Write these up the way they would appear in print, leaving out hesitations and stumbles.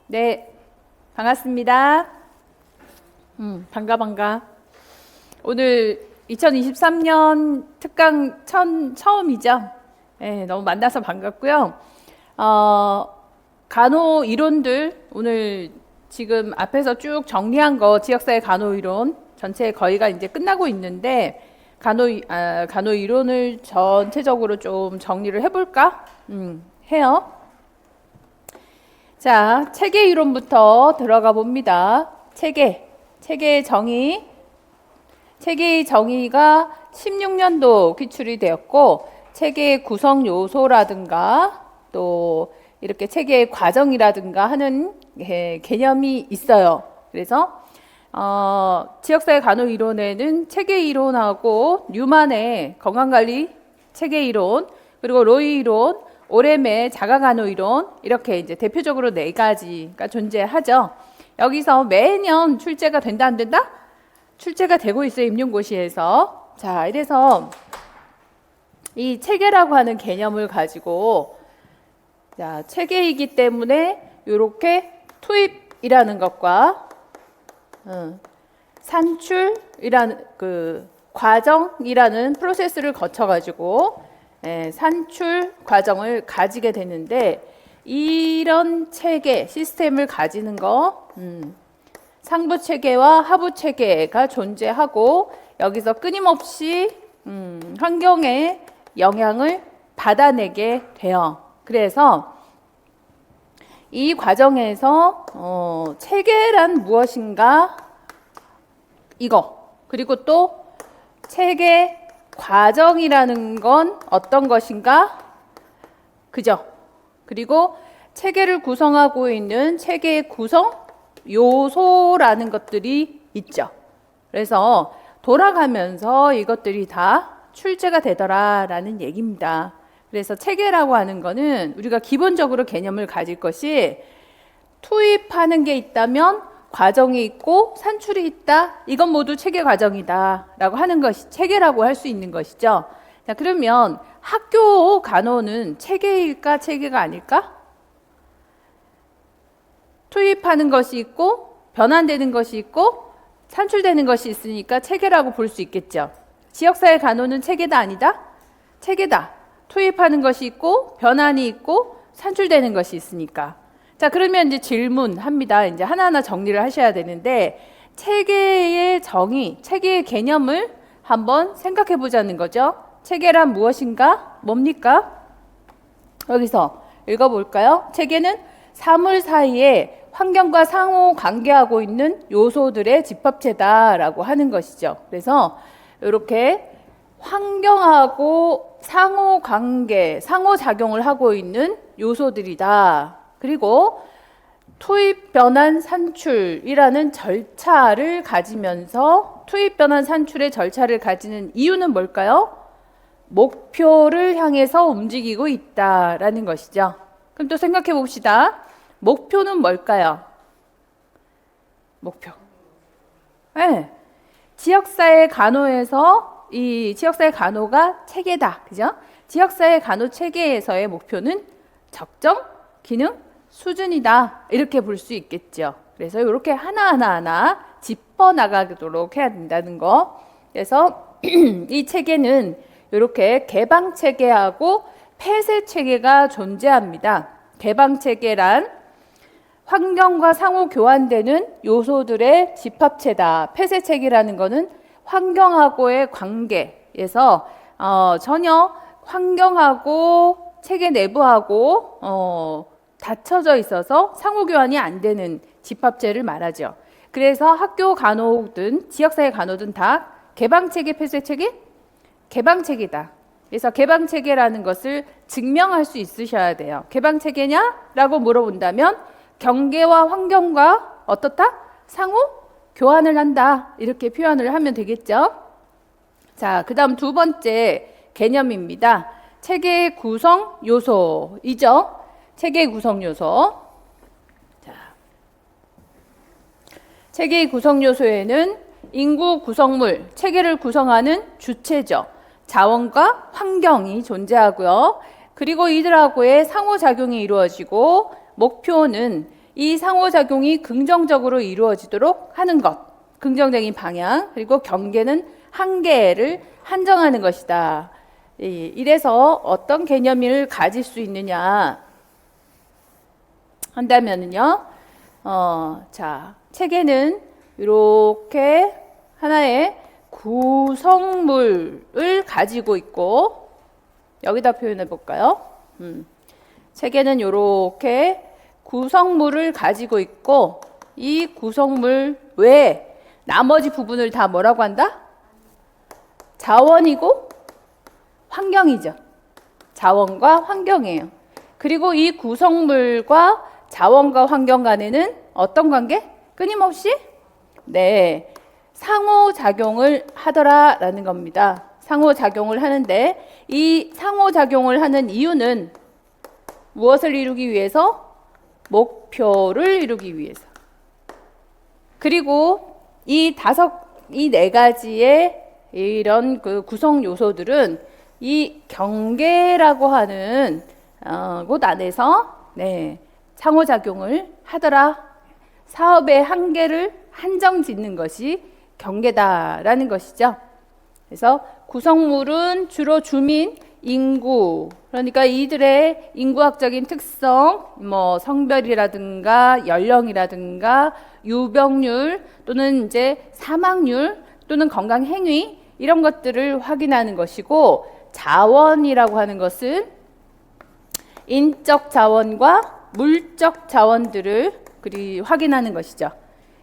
네, 반갑습니다. 반가. 오늘 2023년 특강 처음이죠. 네, 너무 만나서 반갑고요. 간호 이론들 오늘 지금 앞에서 쭉 정리한 거 지역사회 간호 이론 전체 거의가 이제 끝나고 있는데 간호 이론을 전체적으로 좀 정리를 해볼까 해요. 자, 체계 이론부터 들어가 봅니다. 체계의 정의가 16년도 기출이 되었고, 체계의 구성 요소라든가 또 이렇게 체계의 과정이라든가 하는 개념이 있어요. 그래서 지역사회 간호 이론에는 체계 이론하고 뉴만의 건강관리 체계 이론, 그리고 로이 이론, 오렘의 자가간호 이론, 이렇게 이제 대표적으로 4가지가 존재하죠. 여기서 매년 출제가 된다 안 된다? 출제가 되고 있어요, 임용고시에서. 자, 이래서 이 체계라고 하는 개념을 가지고, 자, 체계이기 때문에 이렇게 투입이라는 것과 산출이라는 그 과정이라는 프로세스를 거쳐가지고 산출 과정을 가지게 되는데, 이런 체계, 시스템을 가지는 거, 상부 체계와 하부 체계가 존재하고, 여기서 끊임없이 환경에 영향을 받아내게 돼요. 그래서 이 과정에서 체계란 무엇인가, 이거, 그리고 또 체계 과정이라는 건 어떤 것인가, 그죠? 그리고 체계를 구성하고 있는 체계의 구성 요소라는 것들이 있죠. 그래서 돌아가면서 이것들이 다 출제가 되더라라는 얘기입니다. 그래서 체계라고 하는 거는 우리가 기본적으로 개념을 가질 것이, 투입하는 게 있다면 과정이 있고 산출이 있다, 이건 모두 체계 과정이다 라고 하는 것이 체계라고 할 수 있는 것이죠. 자, 그러면 학교 간호는 체계일까 체계가 아닐까? 투입하는 것이 있고 변환되는 것이 있고 산출되는 것이 있으니까 체계라고 볼 수 있겠죠. 지역사회 간호는 체계다 아니다? 체계다. 투입하는 것이 있고 변환이 있고 산출되는 것이 있으니까. 자, 그러면 이제 질문합니다. 이제 하나하나 정리를 하셔야 되는데, 체계의 정의, 체계의 개념을 한번 생각해 보자는 거죠. 체계란 무엇인가? 뭡니까? 여기서 읽어볼까요? 체계는 사물 사이에 환경과 상호 관계하고 있는 요소들의 집합체다라고 하는 것이죠. 그래서 이렇게 환경하고 상호 관계, 상호작용을 하고 있는 요소들이다. 그리고 투입, 변환, 산출이라는 절차를 가지면서, 투입, 변환, 산출의 절차를 가지는 이유는 뭘까요? 목표를 향해서 움직이고 있다라는 것이죠. 그럼 또 생각해 봅시다. 목표는 뭘까요? 목표. 네. 지역사회 간호에서 이 지역사회 간호가 체계다. 그죠? 지역사회 간호 체계에서의 목표는 적정 기능 수준이다, 이렇게 볼 수 있겠죠. 그래서 이렇게 하나하나 짚어 나가도록 해야 된다는 거. 그래서 이 체계는 이렇게 개방 체계하고 폐쇄 체계가 존재합니다. 개방 체계란 환경과 상호 교환되는 요소들의 집합체다. 폐쇄 체계라는 것은 환경하고의 관계에서 전혀 환경하고 체계 내부하고 닫혀져 있어서 상호교환이 안 되는 집합체를 말하죠. 그래서 학교 간호든 지역사회 간호든 다 개방체계, 폐쇄체계? 개방체계다. 그래서 개방체계라는 것을 증명할 수 있으셔야 돼요. 개방체계냐? 라고 물어본다면 경계와 환경과 어떻다? 상호 교환을 한다, 이렇게 표현을 하면 되겠죠. 자, 그 다음 두 번째 개념입니다. 체계의 구성 요소이죠. 체계의 구성 요소. 자, 체계의 구성 요소에는 인구 구성물, 체계를 구성하는 주체죠. 자원과 환경이 존재하고요. 그리고 이들하고의 상호작용이 이루어지고, 목표는 이 상호작용이 긍정적으로 이루어지도록 하는 것, 긍정적인 방향, 그리고 경계는 한계를 한정하는 것이다. 이래서 어떤 개념을 가질 수 있느냐 한다면은요, 자, 체계는 이렇게 하나의 구성물을 가지고 있고, 여기다 표현해 볼까요? 체계는 이렇게 구성물을 가지고 있고, 이 구성물 외에 나머지 부분을 다 뭐라고 한다? 자원이고 환경이죠. 자원과 환경이에요. 그리고 이 구성물과 자원과 환경 간에는 어떤 관계? 끊임없이 네, 상호작용을 하더라라는 겁니다. 상호작용을 하는데, 이 상호작용을 하는 이유는 무엇을 이루기 위해서? 목표를 이루기 위해서. 그리고 이 네 가지의 이런 그 구성 요소들은 이 경계라고 하는 곳 안에서 네, 상호작용을 하더라. 사업의 한계를 한정 짓는 것이 경계다라는 것이죠. 그래서 구성물은 주로 주민, 인구, 그러니까 이들의 인구학적인 특성, 뭐 성별이라든가 연령이라든가 유병률 또는 이제 사망률 또는 건강 행위 이런 것들을 확인하는 것이고, 자원이라고 하는 것은 인적 자원과 물적 자원들을 확인하는 것이죠.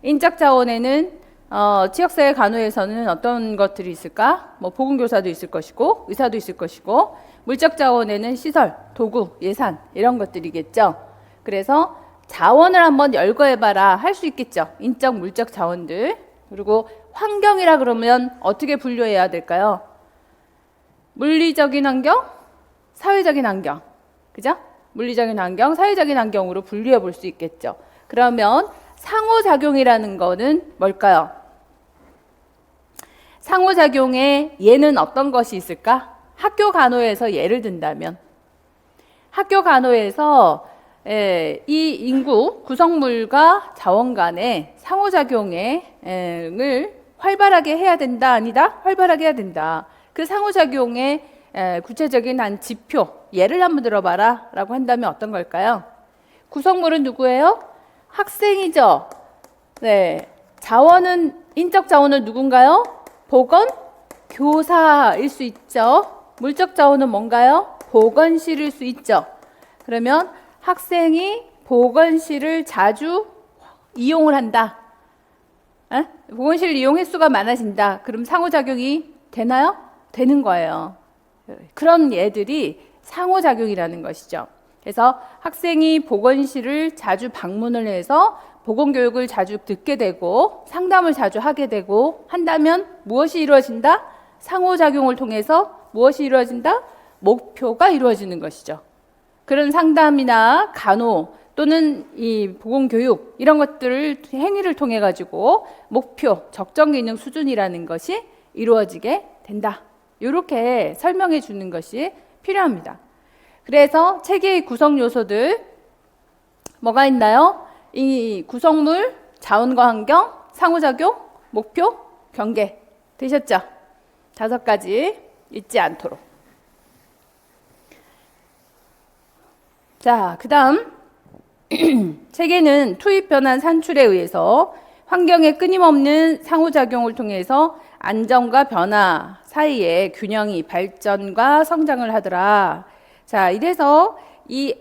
인적 자원에는 지역사회 간호에서는 어떤 것들이 있을까? 뭐 보건교사도 있을 것이고 의사도 있을 것이고, 물적 자원에는 시설, 도구, 예산 이런 것들이겠죠. 그래서 자원을 한번 열거해봐라 할 수 있겠죠. 인적, 물적 자원들. 그리고 환경이라 그러면 어떻게 분류해야 될까요? 물리적인 환경, 사회적인 환경. 그죠? 물리적인 환경, 사회적인 환경으로 분류해 볼 수 있겠죠. 그러면 상호작용이라는 거는 뭘까요? 상호작용에 예는 어떤 것이 있을까? 학교 간호에서 예를 든다면, 학교 간호에서 이 인구, 구성물과 자원 간의 상호작용을 활발하게 해야 된다, 아니다? 활발하게 해야 된다. 그 상호작용의 구체적인 한 지표, 예를 한번 들어봐라 라고 한다면 어떤 걸까요? 구성물은 누구예요? 학생이죠. 네. 자원은, 인적 자원은 누군가요? 보건, 교사일 수 있죠. 물적 자원은 뭔가요? 보건실일 수 있죠. 그러면 학생이 보건실을 자주 이용을 한다. 보건실 이용 횟수가 많아진다. 그럼 상호작용이 되나요? 되는 거예요. 그런 예들이 상호작용이라는 것이죠. 그래서 학생이 보건실을 자주 방문을 해서 보건교육을 자주 듣게 되고 상담을 자주 하게 되고 한다면 무엇이 이루어진다? 상호작용을 통해서 무엇이 이루어진다? 목표가 이루어지는 것이죠. 그런 상담이나 간호 또는 이 보건교육 이런 것들을 행위를 통해 가지고 목표, 적정 기능 수준이라는 것이 이루어지게 된다. 이렇게 설명해 주는 것이 필요합니다. 그래서 체계의 구성 요소들 뭐가 있나요? 이 구성물, 자원과 환경, 상호작용, 목표, 경계 되셨죠? 5가지 잊지 않도록. 자, 그 다음 체계는 투입 변환 산출에 의해서 환경의 끊임없는 상호작용을 통해서 안정과 변화 사이에 균형이 발전과 성장을 하더라. 자, 이래서 이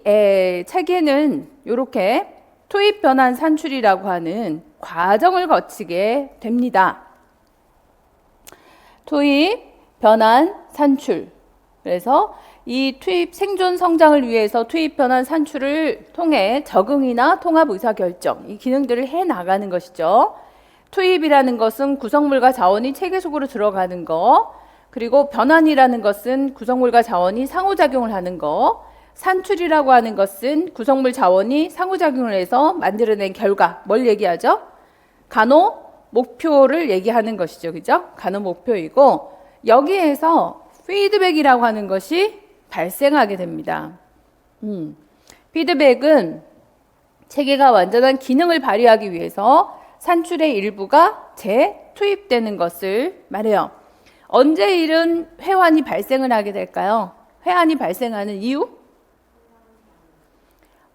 체계는 이렇게 투입 변환 산출이라고 하는 과정을 거치게 됩니다. 투입 변환 산출. 그래서 이 투입 생존 성장을 위해서 투입 변환 산출을 통해 적응이나 통합 의사 결정 이 기능들을 해 나가는 것이죠. 투입이라는 것은 구성물과 자원이 체계 속으로 들어가는 거, 그리고 변환이라는 것은 구성물과 자원이 상호작용을 하는 거, 산출이라고 하는 것은 구성물 자원이 상호작용을 해서 만들어낸 결과, 뭘 얘기하죠? 간호 목표를 얘기하는 것이죠. 그죠? 간호 목표이고, 여기에서 피드백이라고 하는 것이 발생하게 됩니다. 피드백은 체계가 완전한 기능을 발휘하기 위해서 산출의 일부가 재투입되는 것을 말해요. 언제 이런 회환이 발생을 하게 될까요? 회환이 발생하는 이유?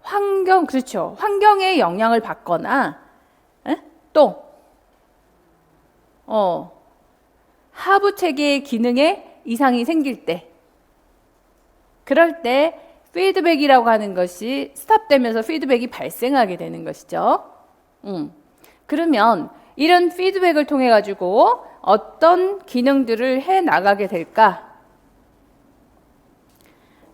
환경, 그렇죠. 환경의 영향을 받거나 또 하부 체계의 기능에 이상이 생길 때, 그럴 때 피드백이라고 하는 것이 스탑되면서 피드백이 발생하게 되는 것이죠. 그러면 이런 피드백을 통해 가지고 어떤 기능들을 해 나가게 될까?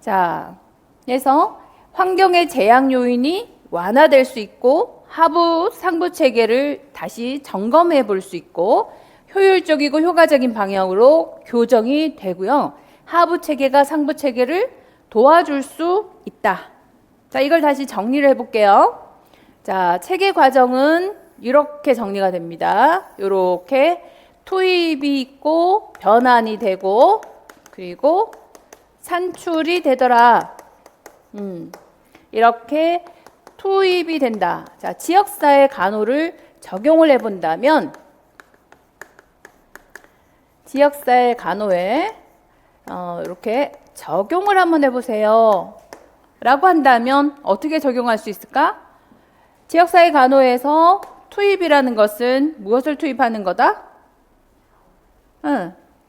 자, 그래서 환경의 제약 요인이 완화될 수 있고 하부 상부 체계를 다시 점검해 볼 수 있고 효율적이고 효과적인 방향으로 교정이 되고요. 하부 체계가 상부 체계를 도와줄 수 있다. 자, 이걸 다시 정리를 해볼게요. 자, 체계 과정은 이렇게 정리가 됩니다. 이렇게 투입이 있고 변환이 되고 그리고 산출이 되더라. 이렇게 투입이 된다. 자, 지역사회 간호를 적용을 해본다면 지역사회 간호에 이렇게 적용을 한번 해보세요 라고 한다면 어떻게 적용할 수 있을까? 지역사회 간호에서 투입이라는 것은 무엇을 투입하는 거다?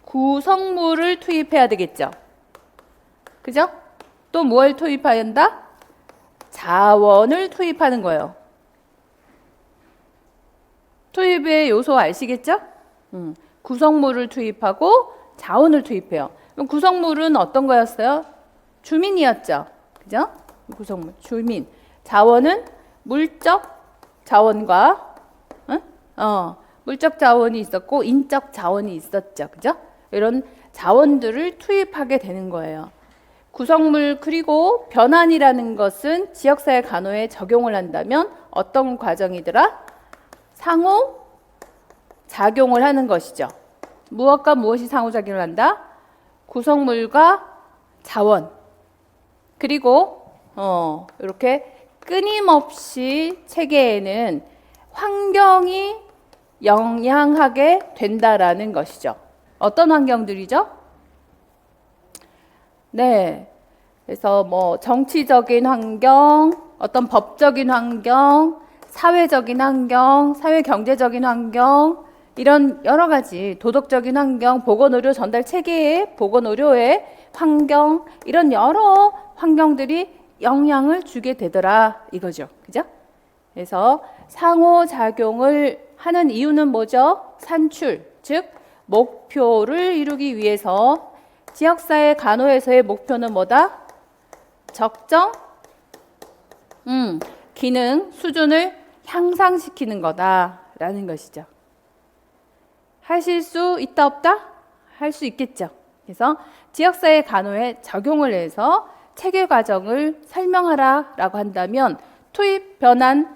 구성물을 투입해야 되겠죠. 그죠? 또 뭘 투입해야 한다? 자원을 투입하는 거예요. 투입의 요소 아시겠죠? 구성물을 투입하고 자원을 투입해요. 그럼 구성물은 어떤 거였어요? 주민이었죠. 그죠? 구성물, 주민. 자원은 물적 자원과 물적 자원이 있었고 인적 자원이 있었죠. 그죠? 이런 자원들을 투입하게 되는 거예요. 구성물 그리고 변환이라는 것은 지역사회 간호에 적용을 한다면 어떤 과정이더라? 상호 작용을 하는 것이죠. 무엇과 무엇이 상호작용을 한다? 구성물과 자원. 그리고 이렇게 끊임없이 체계에는 환경이 영향하게 된다라는 것이죠. 어떤 환경들이죠? 네. 그래서 뭐 정치적인 환경, 어떤 법적인 환경, 사회적인 환경, 사회경제적인 환경, 이런 여러 가지 도덕적인 환경, 보건의료 전달 체계의 보건의료의 환경, 이런 여러 환경들이 영향을 주게 되더라 이거죠. 그죠? 그래서 상호작용을 하는 이유는 뭐죠? 산출, 즉 목표를 이루기 위해서 지역사회 간호에서의 목표는 뭐다? 적정 기능 수준을 향상시키는 거다라는 것이죠. 하실 수 있다 없다? 할 수 있겠죠. 그래서 지역사회 간호에 적용을 해서 체계 과정을 설명하라라고 한다면 투입, 변환,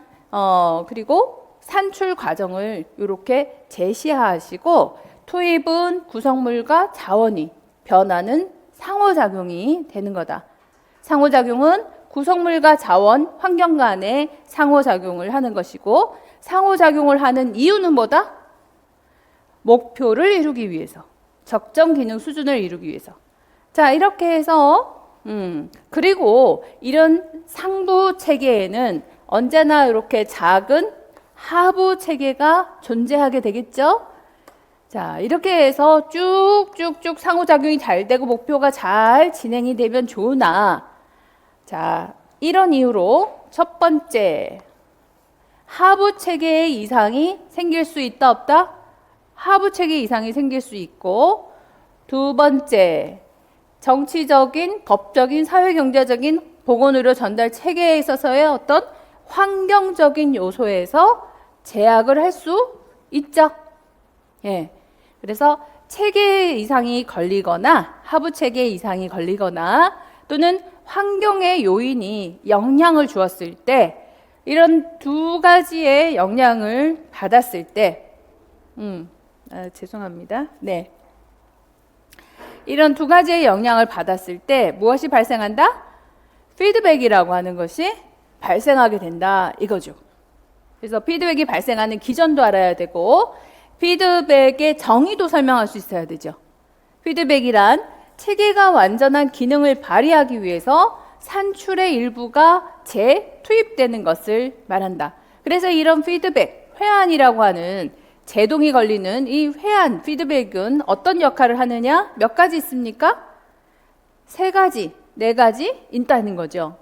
그리고 산출 과정을 이렇게 제시하시고 투입은 구성물과 자원이, 변환은 상호작용이 되는 거다. 상호작용은 구성물과 자원, 환경 간의 상호작용을 하는 것이고 상호작용을 하는 이유는 뭐다? 목표를 이루기 위해서, 적정 기능 수준을 이루기 위해서. 자, 이렇게 해서 그리고 이런 상부 체계에는 언제나 이렇게 작은 하부 체계가 존재하게 되겠죠. 자, 이렇게 해서 쭉쭉쭉 상호작용이 잘 되고 목표가 잘 진행이 되면 좋으나, 자, 이런 이유로 첫 번째, 하부 체계에 이상이 생길 수 있다 없다? 하부 체계 이상이 생길 수 있고, 두 번째, 정치적인, 법적인, 사회경제적인 보건의료 전달 체계에 있어서의 어떤 환경적인 요소에서 제약을 할 수 있죠. 예. 그래서 체계 이상이 걸리거나 하부 체계 이상이 걸리거나 또는 환경의 요인이 영향을 주었을 때 이런 두 가지의 영향을 받았을 때 죄송합니다. 네. 이런 두 가지의 영향을 받았을 때 무엇이 발생한다? 피드백이라고 하는 것이 발생하게 된다 이거죠. 그래서 피드백이 발생하는 기전도 알아야 되고 피드백의 정의도 설명할 수 있어야 되죠. 피드백이란 체계가 완전한 기능을 발휘하기 위해서 산출의 일부가 재투입되는 것을 말한다. 그래서 이런 피드백, 회한이라고 하는 제동이 걸리는 이 회한, 피드백은 어떤 역할을 하느냐? 몇 가지 있습니까? 3가지, 4가지 있다는 거죠.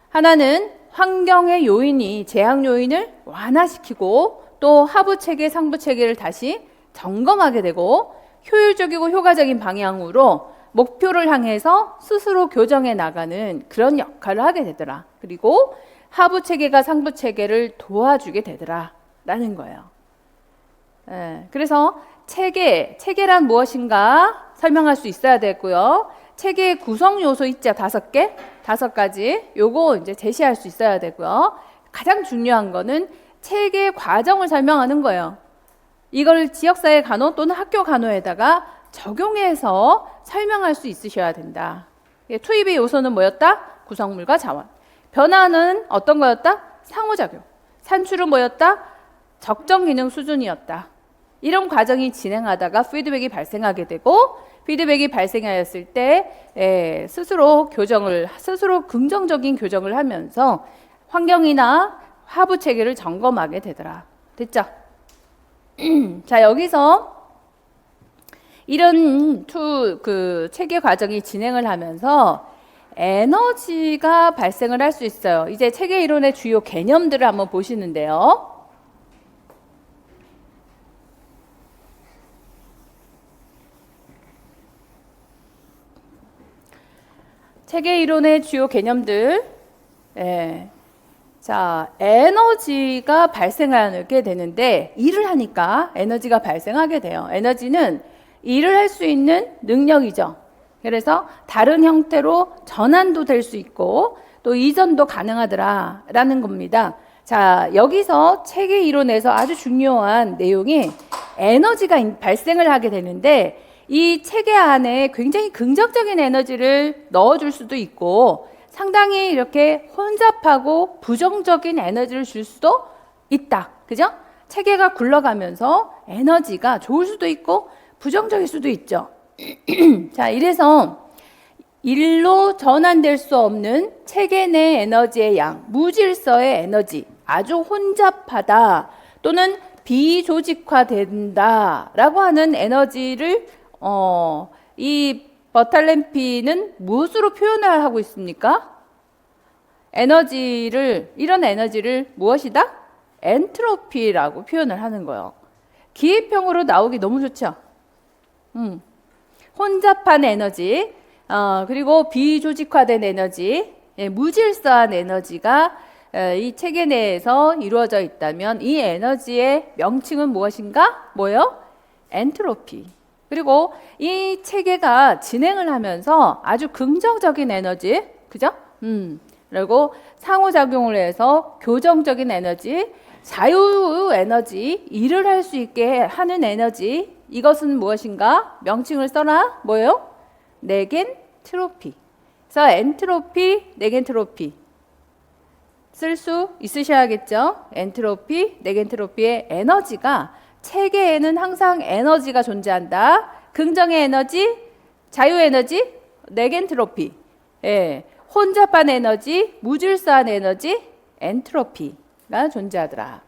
하나는 환경의 요인이 제약 요인을 완화시키고 또 하부 체계, 상부 체계를 다시 점검하게 되고 효율적이고 효과적인 방향으로 목표를 향해서 스스로 교정해 나가는 그런 역할을 하게 되더라. 그리고 하부 체계가 상부 체계를 도와주게 되더라 라는 거예요. 그래서 체계란 무엇인가 설명할 수 있어야 되고요. 체계의 구성 요소 있죠. 5개, 5가지. 요거 이제 제시할 수 있어야 되고요. 가장 중요한 거는 체계 과정을 설명하는 거예요. 이걸 지역사회 간호 또는 학교 간호에다가 적용해서 설명할 수 있으셔야 된다. 투입의 요소는 뭐였다? 구성물과 자원. 변화는 어떤 거였다? 상호작용. 산출은 뭐였다? 적정 기능 수준이었다. 이런 과정이 진행하다가 피드백이 발생하게 되고 피드백이 발생하였을 때 스스로 긍정적인 교정을 하면서 환경이나 하부 체계를 점검하게 되더라. 됐죠? 자, 여기서 이런 체계 과정이 진행을 하면서 에너지가 발생을 할 수 있어요. 이제 체계 이론의 주요 개념들을 한번 보시는데요. 체계 이론의 주요 개념들. 자, 에너지가 발생하게 되는데 일을 하니까 에너지가 발생하게 돼요. 에너지는 일을 할 수 있는 능력이죠. 그래서 다른 형태로 전환도 될 수 있고 또 이전도 가능하더라라는 겁니다. 자, 여기서 체계 이론에서 아주 중요한 내용이 에너지가 발생을 하게 되는데 이 체계 안에 굉장히 긍정적인 에너지를 넣어줄 수도 있고 상당히 이렇게 혼잡하고 부정적인 에너지를 줄 수도 있다. 그죠? 체계가 굴러가면서 에너지가 좋을 수도 있고 부정적일 수도 있죠. 자, 이래서 일로 전환될 수 없는 체계 내 에너지의 양, 무질서의 에너지, 아주 혼잡하다 또는 비조직화된다 라고 하는 에너지를 이 버탈렌피는 무엇으로 표현을 하고 있습니까? 이런 에너지를 무엇이다? 엔트로피라고 표현을 하는 거예요. 기획형으로 나오기 너무 좋죠? 혼잡한 에너지, 그리고 비조직화된 에너지, 무질서한 에너지가 이 체계 내에서 이루어져 있다면 이 에너지의 명칭은 무엇인가? 뭐예요? 엔트로피. 그리고 이 체계가 진행을 하면서 아주 긍정적인 에너지, 그죠? 그리고 상호작용을 해서 교정적인 에너지, 자유 에너지, 일을 할 수 있게 하는 에너지, 이것은 무엇인가? 명칭을 써라. 뭐예요? 네겐트로피. 그래서 엔트로피, 네겐트로피 쓸 수 있으셔야겠죠? 엔트로피, 네겐트로피의 에너지가 체계에는 항상 에너지가 존재한다. 긍정의 에너지, 자유 에너지, 네겐트로피. 혼잡한 에너지, 무질서한 에너지, 엔트로피가 존재하더라.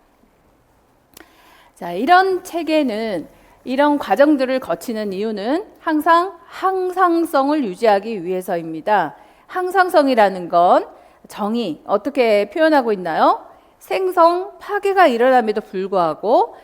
자, 이런 체계는 이런 과정들을 거치는 이유는 항상 항상성을 유지하기 위해서입니다. 항상성이라는 건 정의 어떻게 표현하고 있나요? 생성, 파괴가 일어남에도 불구하고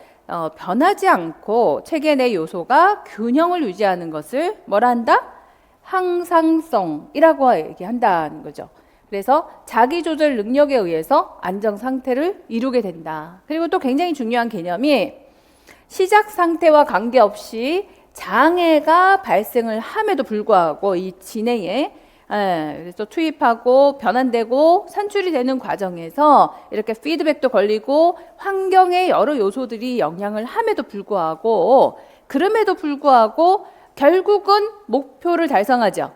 변하지 않고 체계 내 요소가 균형을 유지하는 것을 뭐라 한다? 항상성이라고 얘기한다는 거죠. 그래서 자기 조절 능력에 의해서 안정 상태를 이루게 된다. 그리고 또 굉장히 중요한 개념이 시작 상태와 관계없이 장애가 발생을 함에도 불구하고 이 진행에 그래서 투입하고 변환되고 산출이 되는 과정에서 이렇게 피드백도 걸리고 환경의 여러 요소들이 영향을 함에도 불구하고 그럼에도 불구하고 결국은 목표를 달성하죠.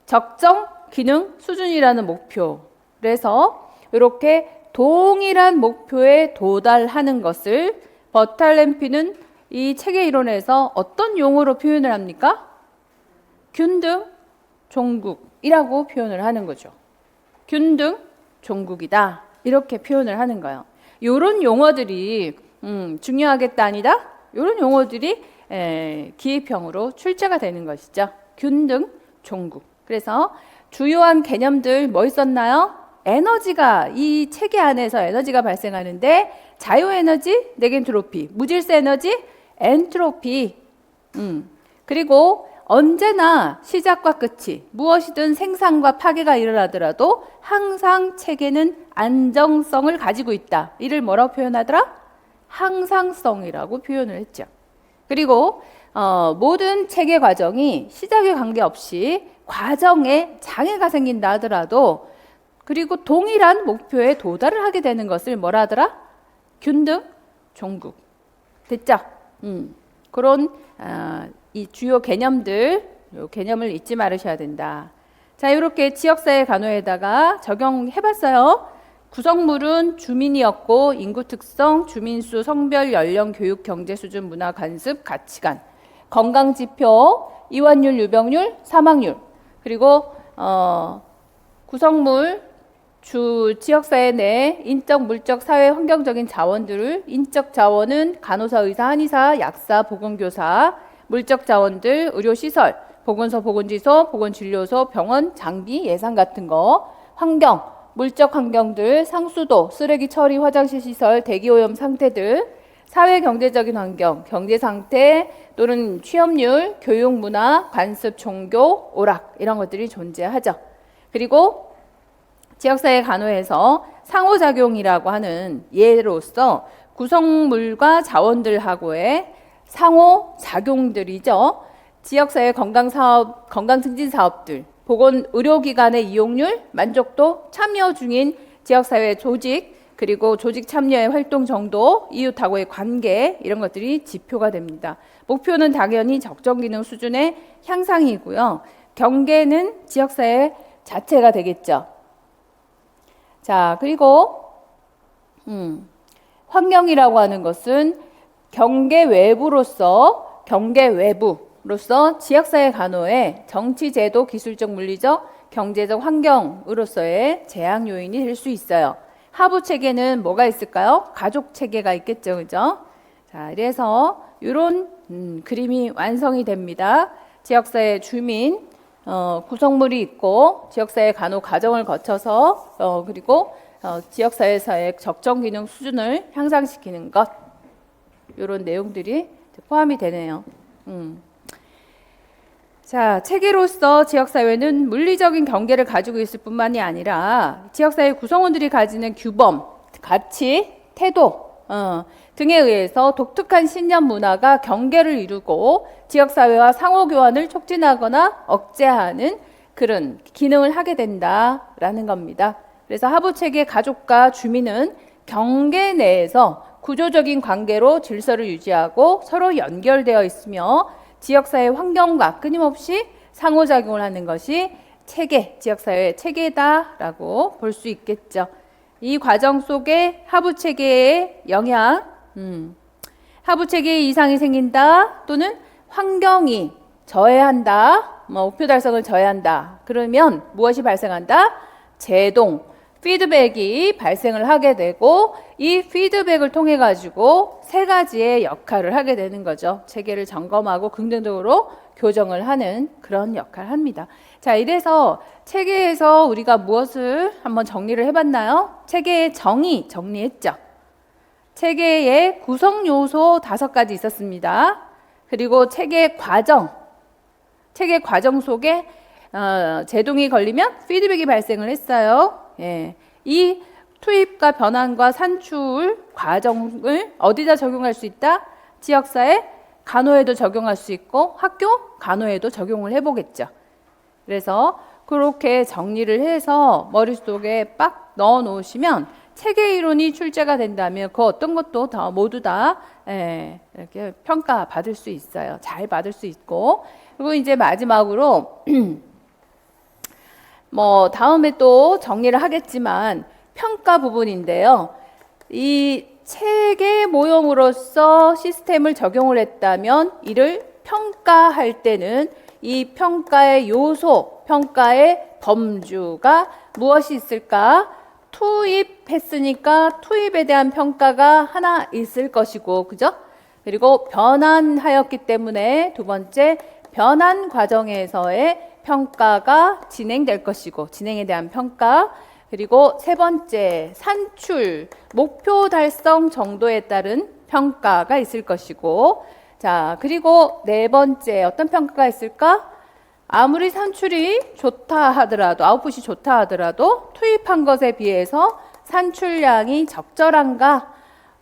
적정 기능 수준이라는 목표. 그래서 이렇게 동일한 목표에 도달하는 것을 버탈램피는 이 체계 이론에서 어떤 용어로 표현을 합니까? 균등 종국이라고 표현을 하는 거죠. 균등 종국이다. 이렇게 표현을 하는 거예요. 이런 용어들이 중요하겠다 아니다? 이런 용어들이 기입형으로 출제가 되는 것이죠. 균등 종국. 그래서 주요한 개념들 뭐 있었나요? 에너지가 이 체계 안에서 에너지가 발생하는데 자유에너지, 네겐트로피, 무질서 에너지, 엔트로피. 그리고 언제나 시작과 끝이 무엇이든 생산과 파괴가 일어나더라도 항상 체계는 안정성을 가지고 있다. 이를 뭐라고 표현하더라? 항상성이라고 표현을 했죠. 그리고 모든 체계 과정이 시작에 관계없이 과정에 장애가 생긴다 하더라도 그리고 동일한 목표에 도달을 하게 되는 것을 뭐라 하더라? 균등 종국. 됐죠? 그런 이 주요 개념들, 요 개념을 잊지 말으셔야 된다. 자, 이렇게 지역사회 간호에다가 적용해봤어요. 구성물은 주민이었고 인구 특성, 주민수, 성별, 연령, 교육, 경제 수준, 문화, 관습, 가치관, 건강 지표, 이완율, 유병률, 사망률. 그리고 구성물 지역사회 내 인적, 물적, 사회, 환경적인 자원들을 인적 자원은 간호사, 의사, 한의사, 약사, 보건교사, 물적 자원들, 의료시설, 보건소, 보건지소, 보건진료소, 병원, 장비, 예산 같은 거, 환경, 물적 환경들, 상수도, 쓰레기 처리, 화장실 시설, 대기오염 상태들, 사회 경제적인 환경, 경제 상태 또는 취업률, 교육 문화, 관습, 종교, 오락 이런 것들이 존재하죠. 그리고 지역사회 간호에서 상호작용이라고 하는 예로서 구성물과 자원들하고의 상호작용들이죠. 지역사회 건강사업, 건강증진사업들, 보건의료기관의 이용률, 만족도, 참여 중인 지역사회 조직, 그리고 조직 참여의 활동 정도, 이웃하고의 관계 이런 것들이 지표가 됩니다. 목표는 당연히 적정기능 수준의 향상이고요. 경계는 지역사회 자체가 되겠죠. 자, 그리고 환경이라고 하는 것은 경계 외부로서 지역사회 간호의 정치, 제도, 기술적, 물리적, 경제적 환경으로서의 제약 요인이 될 수 있어요. 하부 체계는 뭐가 있을까요? 가족 체계가 있겠죠, 그죠? 자, 그래서 이런 그림이 완성이 됩니다. 지역사회 주민 구성물이 있고 지역사회 간호 과정을 거쳐서 그리고 지역사회에서의 적정 기능 수준을 향상시키는 것 이런 내용들이 포함이 되네요. 자, 체계로서 지역사회는 물리적인 경계를 가지고 있을 뿐만이 아니라 지역사회 구성원들이 가지는 규범, 가치, 태도 등에 의해서 독특한 신념 문화가 경계를 이루고 지역사회와 상호교환을 촉진하거나 억제하는 그런 기능을 하게 된다라는 겁니다. 그래서 하부체계 가족과 주민은 경계 내에서 구조적인 관계로 질서를 유지하고 서로 연결되어 있으며 지역사회 환경과 끊임없이 상호작용을 하는 것이 체계, 지역사회 체계다라고 볼 수 있겠죠. 이 과정 속에 하부체계의 영향, 하부체계에 이상이 생긴다 또는 환경이 저해한다, 목표 달성을 저해한다. 그러면 무엇이 발생한다? 제동, 피드백이 발생을 하게 되고 이 피드백을 통해 가지고 세 가지의 역할을 하게 되는 거죠. 체계를 점검하고 긍정적으로 교정을 하는 그런 역할을 합니다. 자, 이래서 체계에서 우리가 무엇을 한번 정리를 해봤나요? 체계의 정리했죠. 체계의 구성 요소 5가지 있었습니다. 그리고 체계 과정 속에 제동이 걸리면 피드백이 발생을 했어요. 예. 이 투입과 변환과 산출 과정을 어디다 적용할 수 있다? 지역사회 간호에도 적용할 수 있고 학교 간호에도 적용을 해보겠죠. 그래서 그렇게 정리를 해서 머릿속에 빡 넣어 놓으시면 체계 이론이 출제가 된다면 그 어떤 것도 다 모두 다 이렇게 평가 받을 수 있어요. 잘 받을 수 있고 그리고 이제 마지막으로 다음에 또 정리를 하겠지만 평가 부분인데요. 이 체계 모형으로서 시스템을 적용을 했다면 이를 평가할 때는 이 평가의 요소, 평가의 범주가 무엇이 있을까? 투입했으니까 투입에 대한 평가가 하나 있을 것이고, 그죠? 그리고 변환하였기 때문에 두 번째, 변환 과정에서의 평가가 진행될 것이고, 진행에 대한 평가. 그리고 세 번째, 산출, 목표 달성 정도에 따른 평가가 있을 것이고, 자, 그리고 네 번째, 어떤 평가가 있을까? 아무리 산출이 좋다 하더라도, 아웃풋이 좋다 하더라도 투입한 것에 비해서 산출량이 적절한가,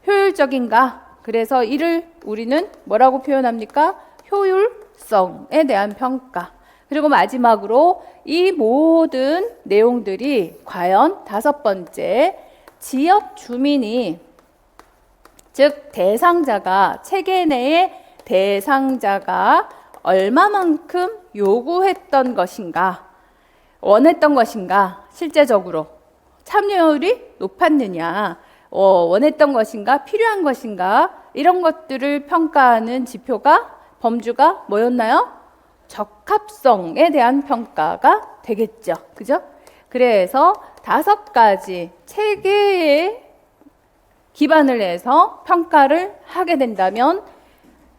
효율적인가. 그래서 이를 우리는 뭐라고 표현합니까? 효율성에 대한 평가. 그리고 마지막으로 이 모든 내용들이 과연 다섯 번째, 지역 주민이, 즉 대상자가, 체계 내의 대상자가 얼마만큼 요구했던 것인가, 원했던 것인가, 실제적으로 참여율이 높았느냐, 원했던 것인가, 필요한 것인가, 이런 것들을 평가하는 지표가, 범주가 뭐였나요? 적합성에 대한 평가가 되겠죠. 그죠? 그래서 다섯 가지 체계에 기반을 해서 평가를 하게 된다면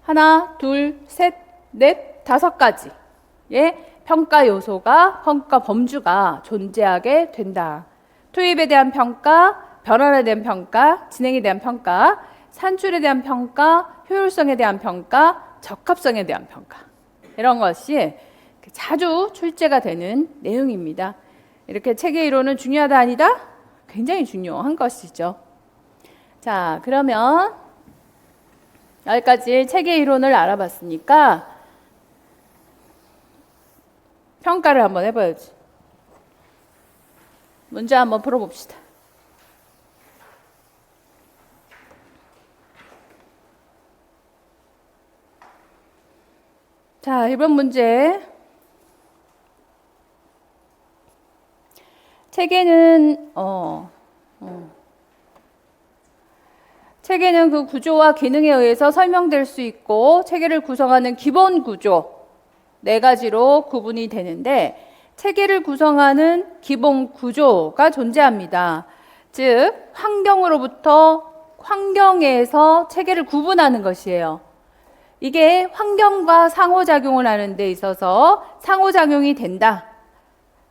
하나, 둘, 셋, 넷, 다섯 가지의 평가 요소가, 평가 범주가 존재하게 된다. 투입에 대한 평가, 변환에 대한 평가, 진행에 대한 평가, 산출에 대한 평가, 효율성에 대한 평가, 적합성에 대한 평가. 이런 것이 자주 출제가 되는 내용입니다. 이렇게 체계 이론은 중요하다 아니다? 굉장히 중요한 것이죠. 자, 그러면 여기까지 체계 이론을 알아봤으니까 평가를 한번 해봐야지. 문제 한번 풀어봅시다. 자, 1번 문제. 체계는 체계는 그 구조와 기능에 의해서 설명될 수 있고, 체계를 구성하는 기본 구조 네 가지로 구분이 되는데, 체계를 구성하는 기본 구조가 존재합니다. 즉, 환경에서 체계를 구분하는 것이에요. 이게 환경과 상호작용을 하는 데 있어서 상호작용이 된다.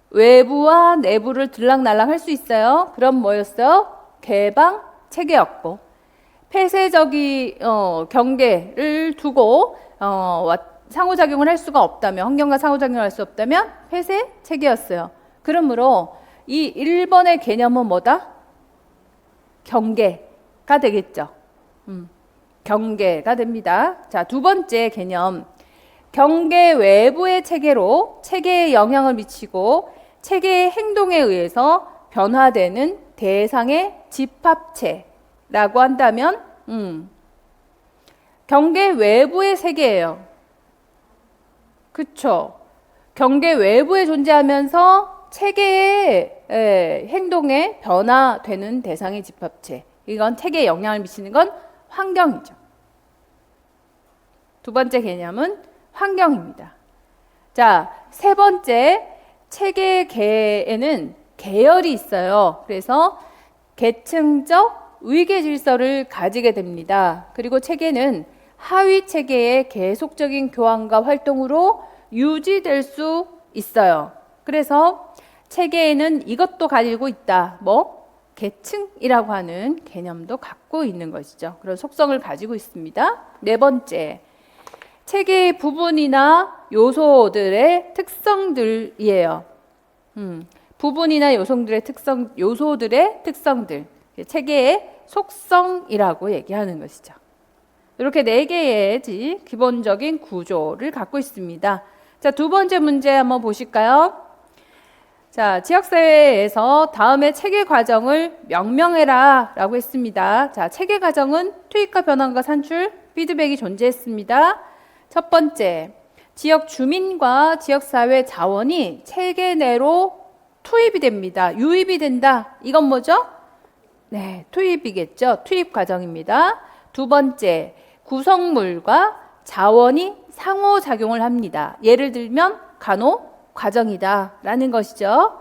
외부와 내부를 들락날락 할 수 있어요. 그럼 뭐였어요? 개방 체계였고, 폐쇄적인 경계를 두고 상호작용을 할 수가 없다면, 환경과 상호작용을 할 수 없다면 폐쇄 체계였어요. 그러므로 이 1번의 개념은 뭐다? 경계가 되겠죠. 경계가 됩니다. 자, 두 번째 개념. 경계 외부의 체계로 체계에 영향을 미치고 체계의 행동에 의해서 변화되는 대상의 집합체라고 한다면, 경계 외부의 세계예요. 그쵸? 경계 외부에 존재하면서 체계의 행동에 변화되는 대상의 집합체. 이건 체계에 영향을 미치는 건 환경이죠. 두 번째 개념은 환경입니다. 자, 세 번째, 체계계에는 계열이 있어요. 그래서 계층적 위계 질서를 가지게 됩니다. 그리고 체계는 하위 체계의 계속적인 교환과 활동으로 유지될 수 있어요. 그래서 체계에는 이것도 가지고 있다. 계층이라고 하는 개념도 갖고 있는 것이죠. 그런 속성을 가지고 있습니다. 네 번째, 체계의 부분이나 요소들의 특성들이에요. 부분이나 요소들의 특성들, 체계의 속성이라고 얘기하는 것이죠. 이렇게 네 개의 기본적인 구조를 갖고 있습니다. 자, 두 번째 문제 한번 보실까요? 자, 지역사회에서 다음에 체계 과정을 명명해라 라고 했습니다. 자, 체계 과정은 투입과 변환과 산출, 피드백이 존재했습니다. 첫 번째, 지역 주민과 지역사회 자원이 체계 내로 투입이 됩니다. 유입이 된다. 이건 뭐죠? 네, 투입이겠죠. 투입 과정입니다. 두 번째, 구성물과 자원이 상호작용을 합니다. 예를 들면 간호 과정이다 라는 것이죠.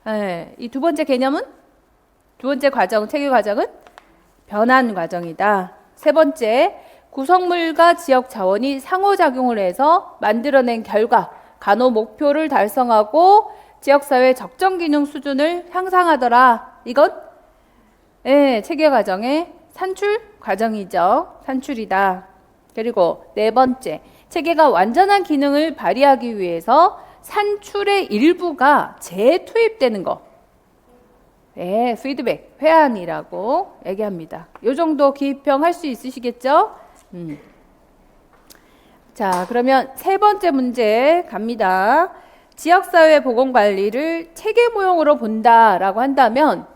네, 이 두 번째 개념은, 두 번째 과정, 체계 과정은 변환 과정이다. 세 번째, 구성물과 지역 자원이 상호작용을 해서 만들어낸 결과, 간호 목표를 달성하고 지역사회 적정 기능 수준을 향상하더라. 이건 체계 과정의 산출 과정이죠. 산출이다. 그리고 네 번째, 체계가 완전한 기능을 발휘하기 위해서 산출의 일부가 재투입되는 거. 네, 피드백, 회한이라고 얘기합니다. 이 정도 기입형 할 수 있으시겠죠? 자, 그러면 세 번째 문제 갑니다. 지역사회 보건관리를 체계 모형으로 본다라고 한다면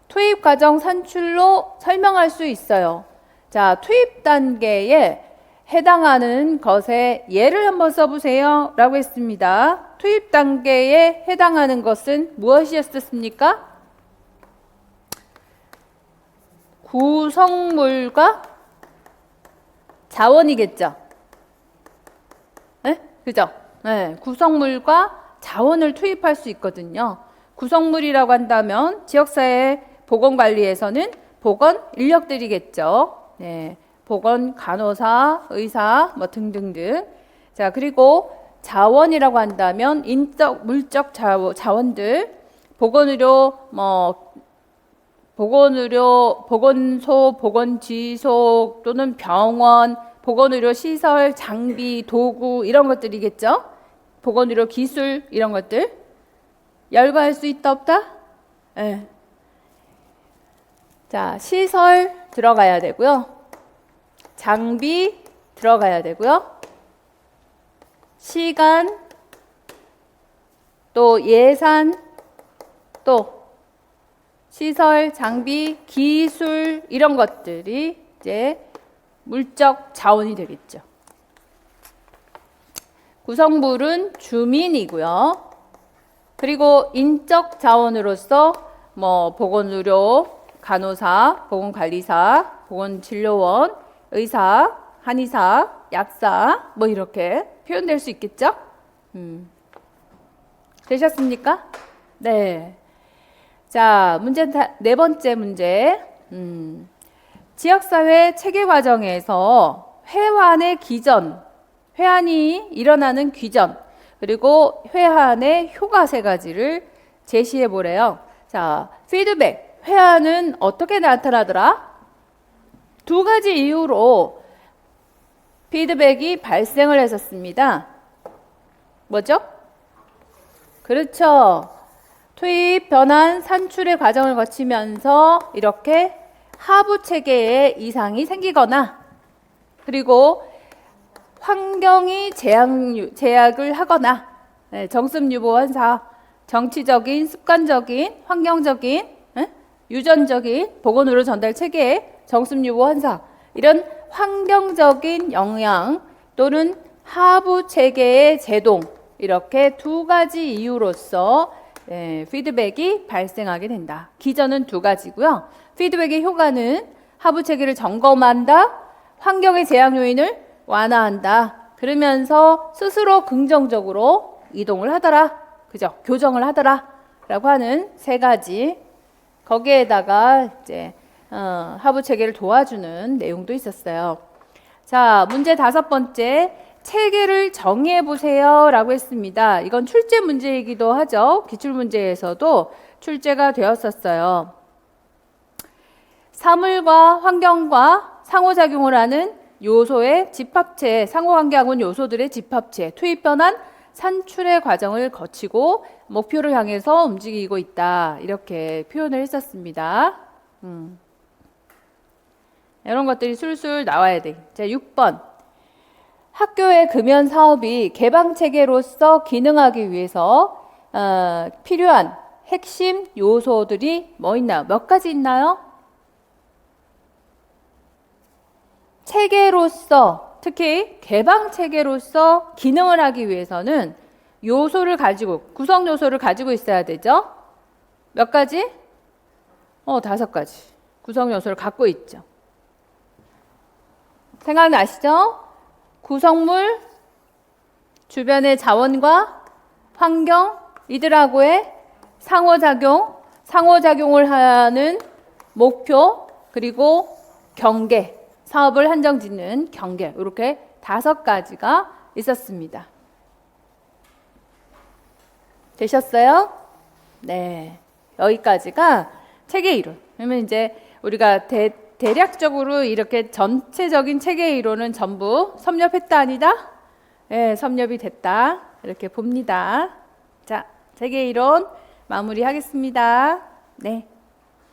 투입 과정 산출로 설명할 수 있어요. 자, 투입 단계에 해당하는 것에 예를 한번 써보세요 라고 했습니다. 투입 단계에 해당하는 것은 무엇이었습니까? 구성물과 자원이겠죠. 네? 그죠? 네, 구성물과 자원을 투입할 수 있거든요. 구성물이라고 한다면 지역사회 보건관리에서는 보건 인력들이겠죠. 네, 보건 간호사, 의사 뭐 등등등. 자, 그리고 자원이라고 한다면 인적, 물적 자원들, 보건의료, 보건소, 보건지소 또는 병원, 보건의료 시설, 장비, 도구 이런 것들이겠죠. 보건의료 기술 이런 것들. 열거할 수 있다 없다? 네. 자, 시설 들어가야 되고요. 장비 들어가야 되고요. 시간, 또 예산, 또 시설, 장비, 기술 이런 것들이 이제 물적 자원이 되겠죠. 구성물은 주민이고요. 그리고 인적 자원으로서 보건의료, 간호사, 보건관리사, 보건진료원, 의사, 한의사, 약사 이렇게 표현될 수 있겠죠? 되셨습니까? 네. 자, 네 번째 문제. 지역사회 체계 과정에서 회환의 기전, 회환이 일어나는 기전, 그리고 회환의 효과 세 가지를 제시해 보래요. 자, 피드백, 회환은 어떻게 나타나더라? 두 가지 이유로 피드백이 발생을 했었습니다. 뭐죠? 그렇죠. 투입, 변환, 산출의 과정을 거치면서 이렇게 하부 체계에 이상이 생기거나 그리고 환경이 제약을 하거나 정습 유보 환사, 정치적인, 습관적인, 환경적인, 유전적인 보건의료 전달 체계의 정습 유보 환사 이런 환경적인 영향 또는 하부 체계의 제동 이렇게 두 가지 이유로서 피드백이 발생하게 된다. 기전은 두 가지고요. 피드백의 효과는 하부 체계를 점검한다. 환경의 제약 요인을 완화한다. 그러면서 스스로 긍정적으로 이동을 하더라. 그죠? 교정을 하더라. 라고 하는 세 가지. 거기에다가 이제 하부 체계를 도와주는 내용도 있었어요. 자, 문제 다섯 번째. 체계를 정의해 보세요 라고 했습니다. 이건 출제 문제이기도 하죠. 기출문제에서도 출제가 되었었어요. 사물과 환경과 상호작용을 하는 요소의 집합체, 상호관계하고는 요소들의 집합체, 투입, 변환, 산출의 과정을 거치고 목표를 향해서 움직이고 있다. 이렇게 표현을 했었습니다. 이런 것들이 술술 나와야 돼. 자, 6번. 학교의 금연 사업이 개방체계로서 기능하기 위해서 필요한 핵심 요소들이 뭐 있나요? 몇 가지 있나요? 체계로서, 특히 개방체계로서 기능을 하기 위해서는 요소를 가지고, 구성 요소를 가지고 있어야 되죠. 몇 가지? 5가지. 구성 요소를 갖고 있죠. 생각나시죠? 구성물, 주변의 자원과 환경, 이들하고의 상호작용을 하는 목표, 그리고 경계, 사업을 한정짓는 경계, 이렇게 5가지가 있었습니다. 되셨어요? 네. 여기까지가 체계 이론. 그러면 이제 우리가 대략적으로 이렇게 전체적인 체계 이론은 전부 섭렵했다 아니다? 네, 섭렵이 됐다. 이렇게 봅니다. 자, 체계 이론 마무리하겠습니다. 네.